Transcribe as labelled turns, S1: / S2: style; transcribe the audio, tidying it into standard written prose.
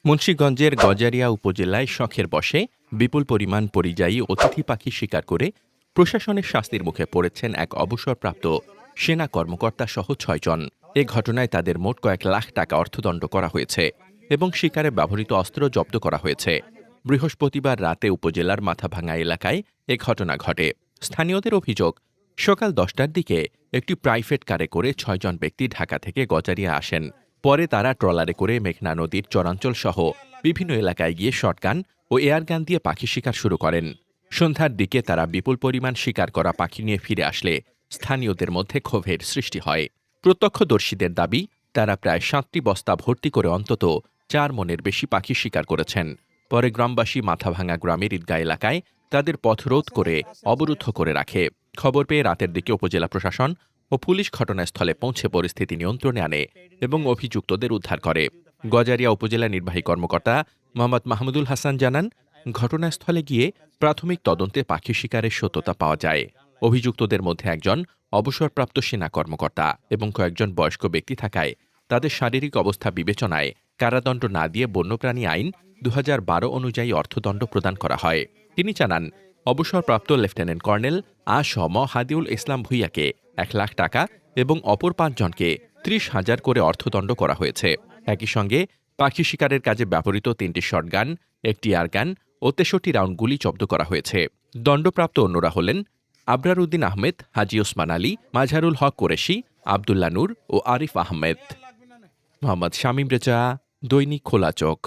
S1: মুন্সিগঞ্জের গজারিয়া উপজেলায় শখের বশে বিপুল পরিমাণ পরিযায়ী অতিথি পাখি শিকার করে প্রশাসনের শাস্তির মুখে পড়েছেন এক অবসরপ্রাপ্ত সেনা কর্মকর্তা সহ ৬ জন। এ ঘটনায় তাদের মোট কয়েক লাখ টাকা অর্থদণ্ড করা হয়েছে এবং শিকারে ব্যবহৃত অস্ত্র জব্দ করা হয়েছে। বৃহস্পতিবার রাতে উপজেলার মাথাভাঙা এলাকায় এ ঘটনা ঘটে। স্থানীয়দের অভিযোগ, সকাল ১০টার দিকে একটি প্রাইভেট কারে করে ৬ জন ব্যক্তি ঢাকা থেকে গজারিয়া আসেন। পরে তারা ট্রলারে করে মেঘনা নদীর চরাঞ্চল সহ বিভিন্ন এলাকায় গিয়ে শটগান ও এয়ারগান দিয়ে পাখি শিকার শুরু করেন। সন্ধ্যার দিকে তারা বিপুল পরিমাণ শিকার করা পাখি নিয়ে ফিরে আসলে স্থানীয়দের মধ্যে ক্ষোভের সৃষ্টি হয়। প্রত্যক্ষদর্শীদের দাবি, তারা প্রায় ৭টি বস্তা ভর্তি করে অন্তত ৪ মনের বেশি পাখি শিকার করেছেন। পরে গ্রামবাসী মাথাভাঙা গ্রামের ঈদগাহ এলাকায় তাদের পথরোধ করে অবরুদ্ধ করে রাখে। খবর পেয়ে রাতের দিকে উপজেলা প্রশাসন ও পুলিশ ঘটনাস্থলে পৌঁছে পরিস্থিতি নিয়ন্ত্রণে আনে এবং অভিযুক্তদের উদ্ধার করে। গজারিয়া উপজেলা নির্বাহী কর্মকর্তা মোহাম্মদ মাহমুদুল হাসান জানান, ঘটনাস্থলে গিয়ে প্রাথমিক তদন্তে পাখি শিকারের সত্যতা পাওয়া যায়। অভিযুক্তদের মধ্যে একজন অবসরপ্রাপ্ত সেনা কর্মকর্তা এবং কয়েকজন বয়স্ক ব্যক্তি থাকায় তাদের শারীরিক অবস্থা বিবেচনায় কারাদণ্ড না দিয়ে বন্যপ্রাণী আইন ২০১২ অনুযায়ী অর্থদণ্ড প্রদান করা হয়। তিনি জানান, অবসরপ্রাপ্ত লেফটেন্যান্ট কর্নেল আ.শ.ম হাদিউল ইসলাম ভূঁইয়াকে ১ লাখ টাকা এবং অপর ৫ জনকে ৩০,০০০ করে অর্থদণ্ড করা হয়েছে। একই সঙ্গে পাখি শিকারের কাজে ব্যবহৃত ৩টি শটগান, একটি এয়ারগান ও ৬৩ রাউন্ড গুলি জব্দ করা হয়েছে। দণ্ডপ্রাপ্ত অন্যরা হলেন আবরার উদ্দিন আহমেদ, হাজি ওসমান আলী, মাজহারুল হক কুরেশি, আবদুল্লাহ নূর ও আরিফ আহমেদ। মোহাম্মদ শামীম রেজা, দৈনিক খোলা চোখ।